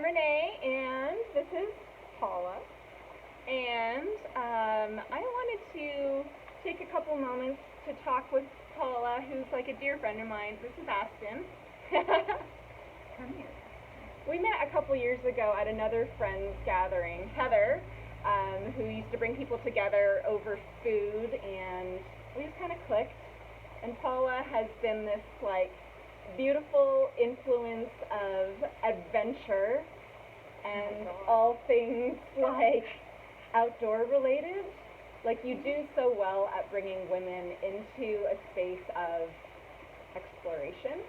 Renee, and this is Paula. And I wanted to take a couple moments to talk with Paula, who's like a dear friend of mine. This is Aston. Come here. We met a couple years ago at another friend's gathering. Heather, who used to bring people together over food, and we just kind of clicked. And Paula has been this like beautiful influence of adventure and all things like outdoor related. Like you do so well at bringing women into a space of exploration.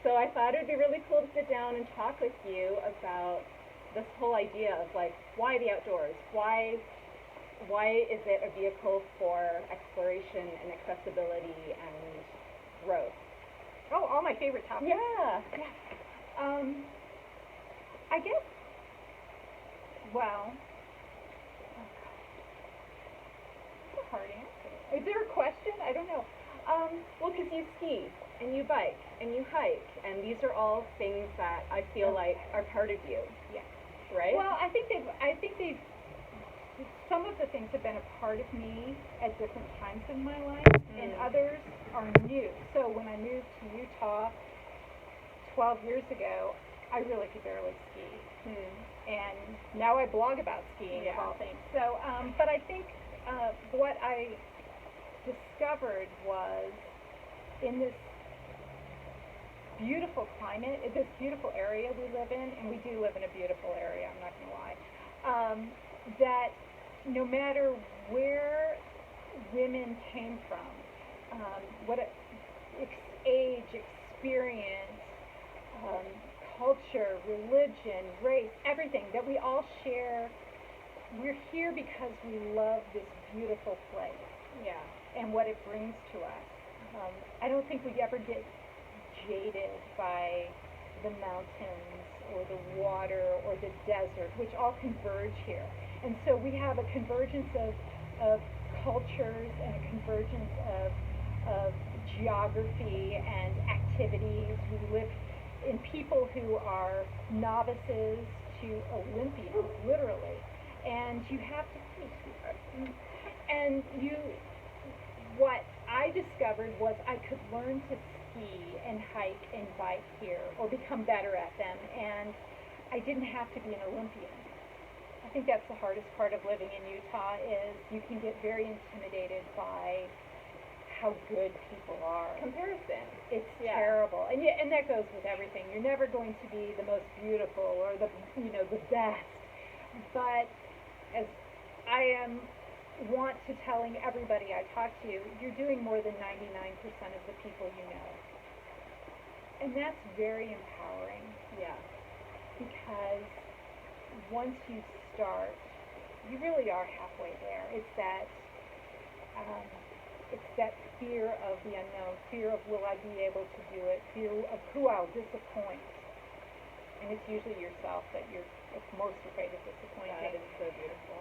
So I thought it would be really cool to sit down and talk with you about this whole idea of like why the outdoors? Why is it a vehicle for exploration and accessibility and growth? Oh, all my favorite topics. Yeah. I guess, well, it's a hard answer. Is there a question? I don't know. Well, because you ski and you bike and you hike, and these are all things that I feel like are part of you. Yeah. Right? Well, I think they've, some of the things have been a part of me at different times in my life, and others are new. So when I moved to Utah 12 years ago, I really could barely ski. And now I blog about skiing, of all things. So, but I think what I discovered was in this beautiful climate, this beautiful area we live in, and we do live in a beautiful area, I'm not going to lie, that no matter where women came from, age, experience, culture, religion, race, everything, that we all share, we're here because we love this beautiful place. Yeah. And what it brings to us. I don't think we ever get jaded by the mountains or the water or the desert, which all converge here. And so we have a convergence of cultures and a convergence of geography and activities. We live in people who are novices to Olympians, literally. And you have to, and what I discovered was I could learn to ski and hike and bike here, or become better at them, and I didn't have to be an Olympian. I think that's the hardest part of living in Utah, is you can get very intimidated by how good people are. Comparison. It's terrible, and that goes with everything. You're never going to be the most beautiful or the best, but as I want to telling everybody I talk to, you're doing more than 99% of the people you know. And that's very empowering. Yeah. Because once you start, you really are halfway there. It's that fear of the unknown, fear of will I be able to do it, fear of who I'll disappoint. And it's usually yourself that you're most afraid of disappointing. That is so beautiful.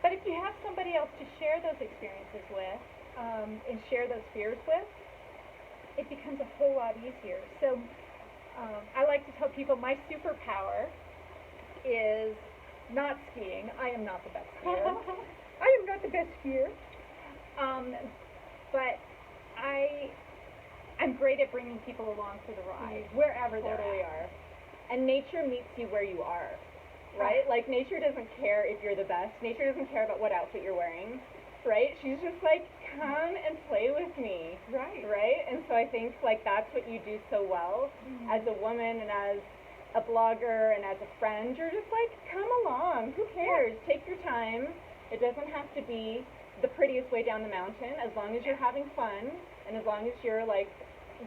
But if you have somebody else to share those experiences with, and share those fears with, it becomes a whole lot easier. So I like to tell people my superpower is not skiing. I am not the best skier. I am not the best skier. But I'm great at bringing people along for the ride, wherever they're at. And nature meets you where you are. Right? Like, nature doesn't care if you're the best. Nature doesn't care about what outfit you're wearing. Right? She's just like, come and play with me. Right. Right? And so I think, like, that's what you do so well. As a woman and as a blogger and as a friend, you're just like, come along. Who cares? Take your time. It doesn't have to be the prettiest way down the mountain. As long as you're having fun and as long as you're, like,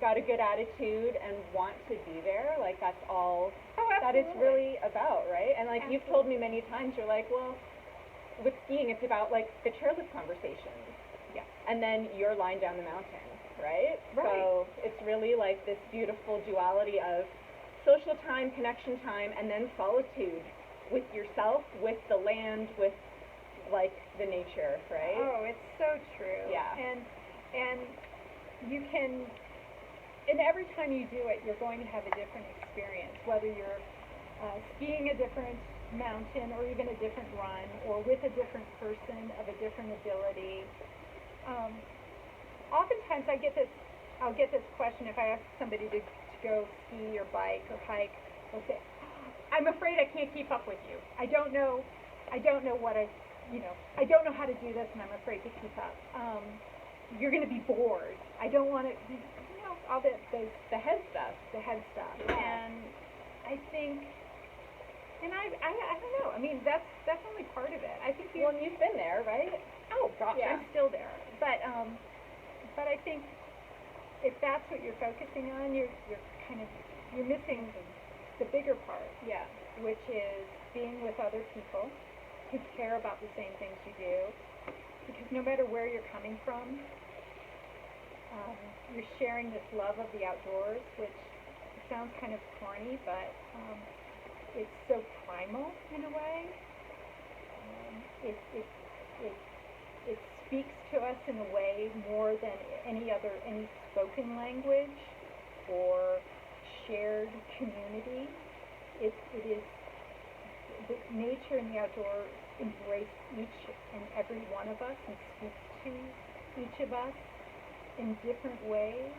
got a good attitude and want to be there, like, that's all that it's really about, right? And like you've told me many times, you're like, well, with skiing it's about like the chairlift conversations, and then your line down the mountain, right? So it's really like this beautiful duality of social time, connection time, and then solitude with yourself, with the land, with like the nature, right? Oh, it's so true. Yeah. And you can, and every time you do it, you're going to have a different experience, whether you're skiing a different mountain or even a different run or with a different person of a different ability. Oftentimes I'll get this question if I ask somebody to go ski or bike or hike. They'll say, I'm afraid I can't keep up with you. I don't know what I don't know how to do this and I'm afraid to keep up. You're going to be bored. I don't want to, all the head stuff. Yeah. And I think, and I don't know. I mean, that's only part of it. I think well, you've been there, right? Oh gosh, yeah. I'm still there. But I think if that's what you're focusing on, you're missing the bigger part. Yeah. Which is being with other people who care about the same things you do. Because no matter where you're coming from, you're sharing this love of the outdoors, which sounds kind of corny, but it's so primal in a way. It speaks to us in a way more than any spoken language or shared community. It is the nature and the outdoors embrace each and every one of us and speaks to each of us in different ways.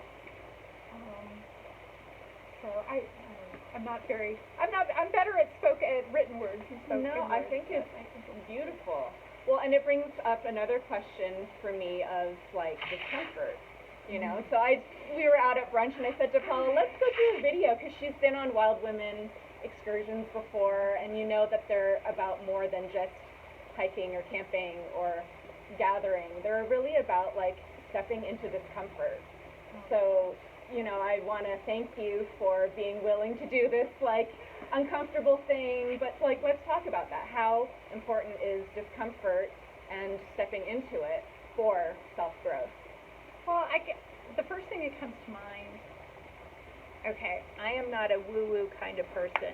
So I'm better at written words than spoken words. I think it's beautiful. Well, and it brings up another question for me of like discomfort. So we were out at brunch and I said to Paula, let's go do a video because she's been on Wild Women excursions before, and you know that they're about more than just hiking or camping or gathering. They're really about like stepping into discomfort. So, I want to thank you for being willing to do this like uncomfortable thing, but like let's talk about that. How important is discomfort and stepping into it for self-growth? Well, the first thing that comes to mind, okay, I am not a woo-woo kind of person.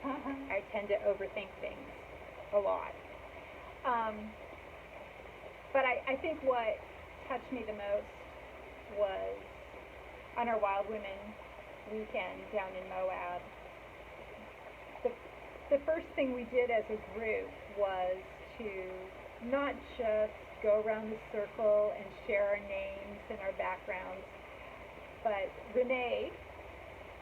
I tend to overthink things a lot. But I think what touched me the most was on our Wild Women weekend down in Moab. The first thing we did as a group was to not just go around the circle and share our names and our backgrounds, but Renee,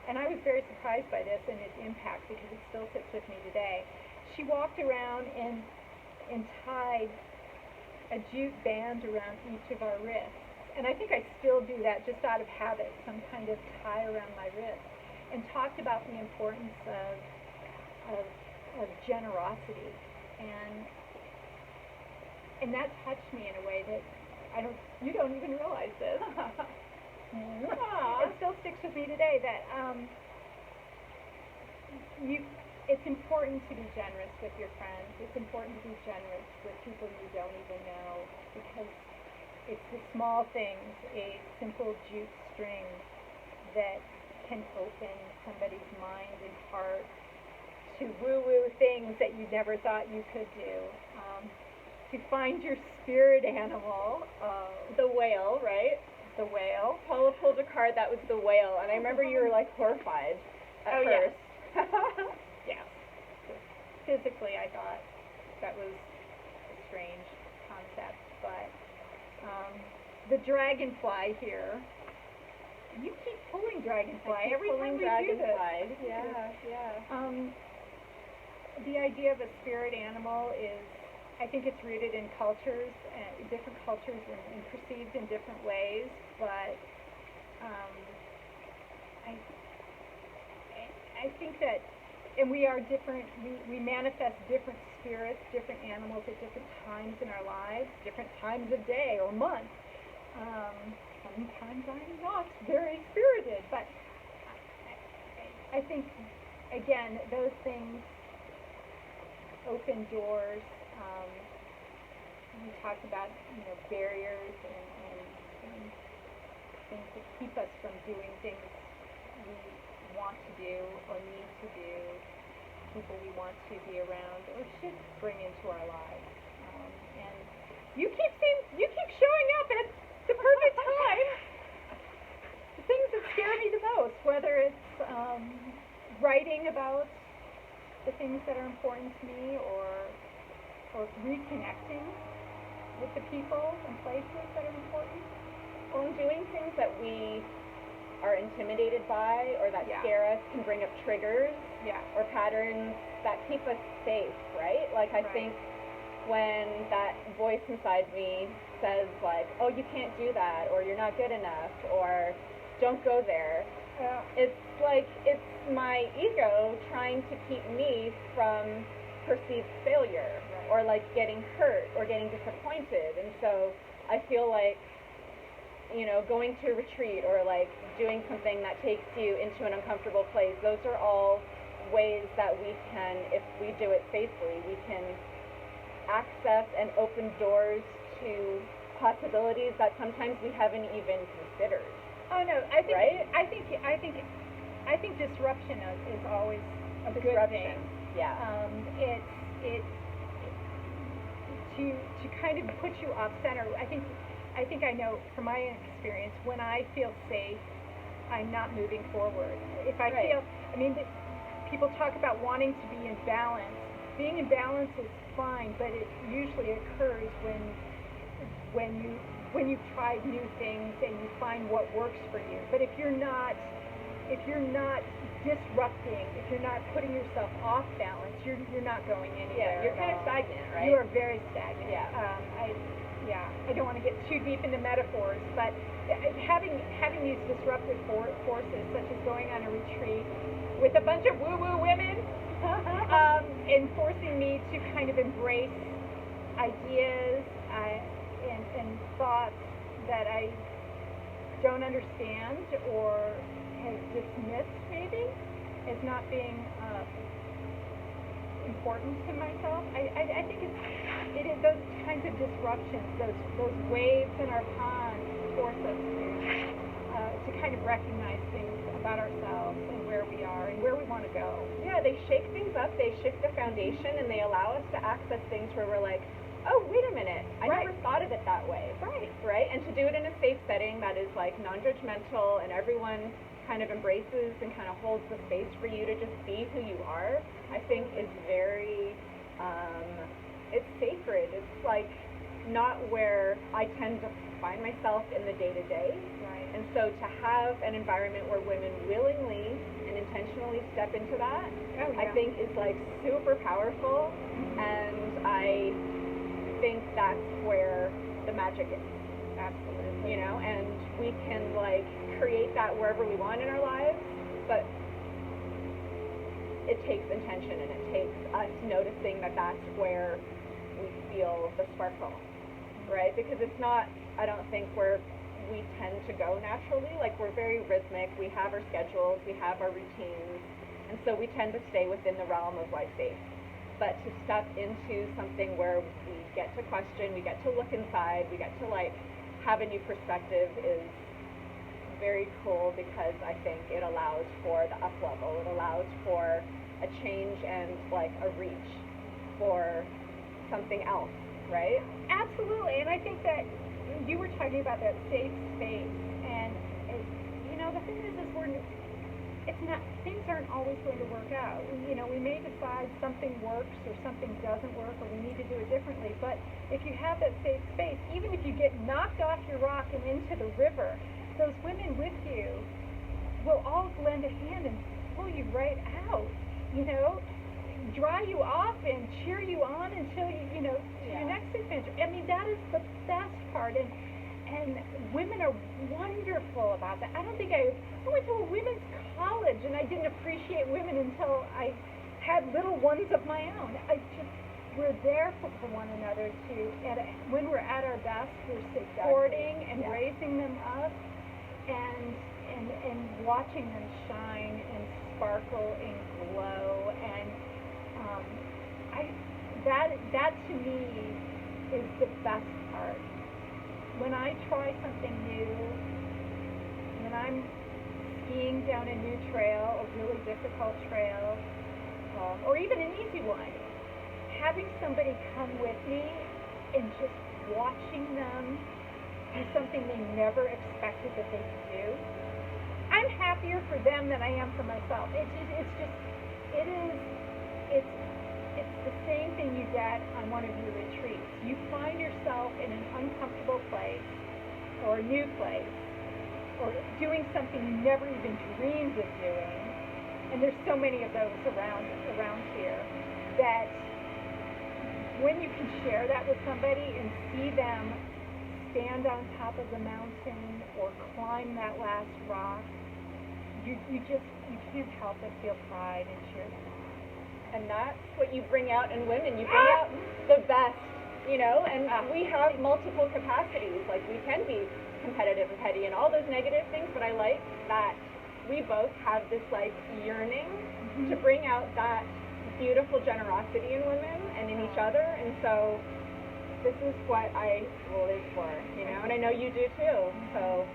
and I was very surprised by this and its impact because it still sits with me today, she walked around and tied a jute band around each of our wrists. And I think I still do that just out of habit, some kind of tie around my wrist, and talked about the importance of generosity. And that touched me in a way that you don't even realize this. It still sticks with me today that it's important to be generous with your friends. It's important to be generous with people you don't even know, because it's the small things, a simple jute string that can open somebody's mind and heart to woo-woo things that you never thought you could do. To find your spirit animal. The whale, right? The whale. Paula pulled a card that was the whale, and I remember you were like horrified at first. Yeah. Physically, I thought that was a strange concept, but the dragonfly here. You keep pulling dragonfly every time we do this. Yeah. The idea of a spirit animal is, I think it's rooted in cultures, different cultures and perceived in different ways, but I think that, and we are different, we manifest different spirits, different animals at different times in our lives, different times of day or month. Sometimes I'm not very spirited, but I think, again, those things open doors. We talked about, barriers and things that keep us from doing things we want to do or need to do, people we want to be around or should bring into our lives. And you keep showing up at the perfect time. The things that scare me the most, whether it's writing about the things that are important to me, or reconnecting with the people and places that are important. Well, and doing things that we are intimidated by or that scare us can bring up triggers or patterns that keep us safe, right? Like, I think when that voice inside me says, like, oh, you can't do that, or you're not good enough, or don't go there, it's like, it's my ego trying to keep me from perceived failure, or like getting hurt or getting disappointed. And so I feel like, you know, going to a retreat or like doing something that takes you into an uncomfortable place, those are all ways that we can, if we do it safely, we can access and open doors to possibilities that sometimes we haven't even considered. Oh no, I think right? I think disruption is always a good thing. Yeah. It's to kind of put you off center. I think I know from my experience, when I feel safe, I'm not moving forward. If I feel, I mean, people talk about wanting to be in balance. Being in balance is fine, but it usually occurs when you've tried new things and you find what works for you. But if you're not disrupting, if you're not putting yourself off balance, you're not going anywhere. Yeah, you're kind of stagnant, right? You are very stagnant. Yeah. I don't want to get too deep into metaphors, but having these disruptive forces, such as going on a retreat with a bunch of woo-woo women, and forcing me to kind of embrace ideas and thoughts that I don't understand or have dismissed, maybe, as not being important to myself. I think it is those kinds of disruptions, those waves in our pond force us to kind of recognize things about ourselves and where we are and where we want to go. Yeah, they shake things up, they shift the foundation, and they allow us to access things where we're like, oh, wait a minute, I never thought of it that way. Right? And to do it in a safe setting that is like non-judgmental and everyone kind of embraces and kind of holds the space for you to just be who you are, I think is very, it's sacred. It's like not where I tend to find myself in the day-to-day. Right. And so to have an environment where women willingly and intentionally step into that, I think is like super powerful, and I think that's where the magic is. Absolutely. You know, and we can like create that wherever we want in our lives, but it takes intention and it takes us noticing that that's where we feel the sparkle, right? Because it's not, I don't think where we tend to go naturally. Like, we're very rhythmic, we have our schedules, we have our routines, and so we tend to stay within the realm of like safe. But to step into something where we get to question, we get to look inside, we get to like have a new perspective is very cool, because I think it allows for the up level. It allows for a change and like a reach for something else, right? Absolutely. And I think that you were talking about that safe space, and you know, the thing is it's not, things aren't always going to work out. You know, we may decide something works or something doesn't work, or we need to do it differently, but if you have that safe space, even if you get knocked off your rock and into the river, those women with you will all lend a hand and pull you right out, you know, dry you off and cheer you on until you know, to your next adventure. I mean, that is the best part, and women are wonderful about that. I don't think I went to a women's college and I didn't appreciate women until I had little ones of my own. We're there for one another when we're at our best, we're supporting and raising them up, and watching them shine and sparkle and glow, and that to me is the best part. When I try something new, when I'm skiing down a new trail, a really difficult trail, or even an easy one, having somebody come with me and just watching them do something they never expected that they could do, I I'm happier for them than I am for myself. It's the same thing you get on one of your retreats. You find yourself in an uncomfortable place or a new place or doing something you never even dreamed of doing. And there's so many of those around here that when you can share that with somebody and see them stand on top of the mountain or climb that last rock, you can't help but feel pride and cheer them on. And that's what you bring out in women. You bring out the best, and we have multiple capacities. Like, we can be competitive and petty and all those negative things, but I like that we both have this, like, yearning to bring out that beautiful generosity in women and in each other. And so this is what I live for, and I know you do too. So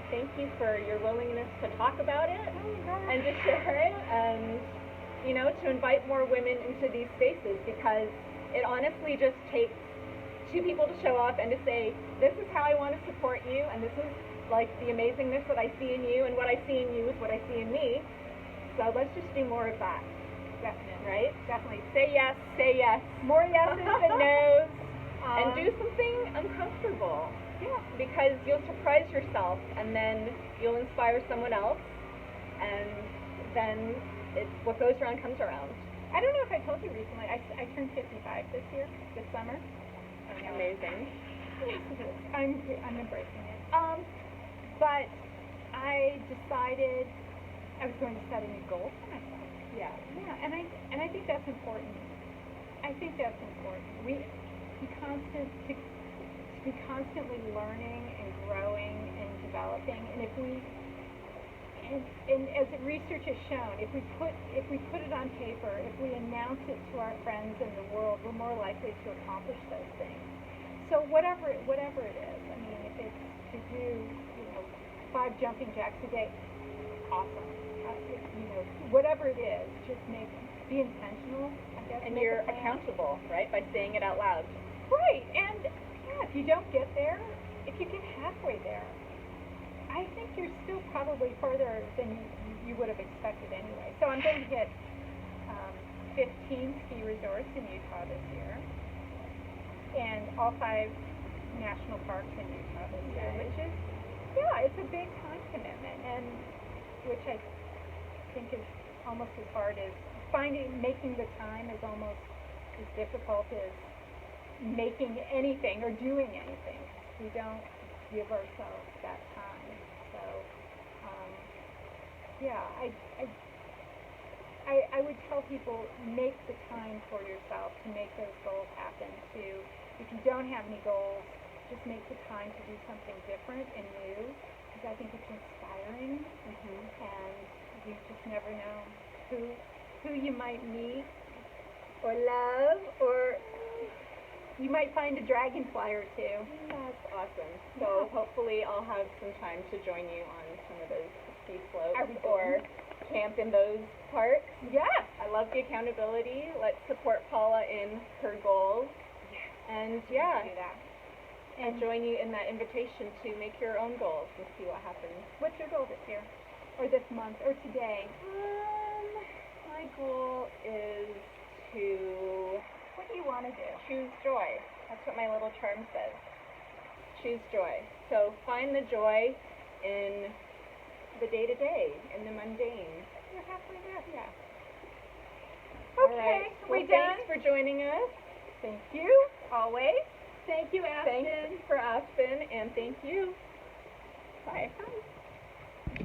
thank you for your willingness to talk about it and to share it, and to invite more women into these spaces, because it honestly just takes two people to show up and to say, this is how I want to support you, and this is like the amazingness that I see in you, and what I see in you is what I see in me. So let's just do more of that. Definitely. Right? Definitely. Say yes, say yes. More yeses than nos. And do something uncomfortable. Yeah. Because you'll surprise yourself, and then you'll inspire someone else, and then what goes around comes around. I don't know if I told you recently, I turned 55 this summer. Amazing. Yes, it is. I'm embracing it. But I decided I was going to set a new goal for myself. Yeah. Yeah, and I think that's important. I think that's important. To be constantly learning and growing and developing, and if we and as research has shown, if we put it on paper, if we announce it to our friends in the world, we're more likely to accomplish those things. So whatever it is, I mean, if it's to do 5 jumping jacks a day, awesome. Whatever it is, just be intentional, I guess. And you're accountable, right, by saying it out loud. Right, and yeah, if you don't get there, if you get halfway there, I think you're still probably further than you would have expected anyway. So I'm going to hit 15 ski resorts in Utah this year, and all 5 national parks in Utah this year, which is, it's a big time commitment, and which I think is almost as hard as making the time is almost as difficult as making anything or doing anything. We don't give ourselves that time. So, I would tell people, make the time for yourself to make those goals happen. If you don't have any goals, just make the time to do something different and new, because I think it's inspiring, and you just never know who you might meet or love, or you might find a dragonfly or two. That's awesome. So hopefully I'll have some time to join you on some of those ski slopes or camp in those parks. Yes. I love the accountability. Let's support Paula in her goals. Yes. And do that. And join you in that invitation to make your own goals and see what happens. What's your goal this year? Or this month? Or today? My goal is to... What do you want to do? Choose joy. That's what my little charm says. Choose joy. So find the joy in the day-to-day, in the mundane. You're halfway there. Yeah. Okay. Right. Well, thanks for joining us. Thank you. Always. Thank you, Aspen. Thanks for Aspen, and thank you. Bye. Bye.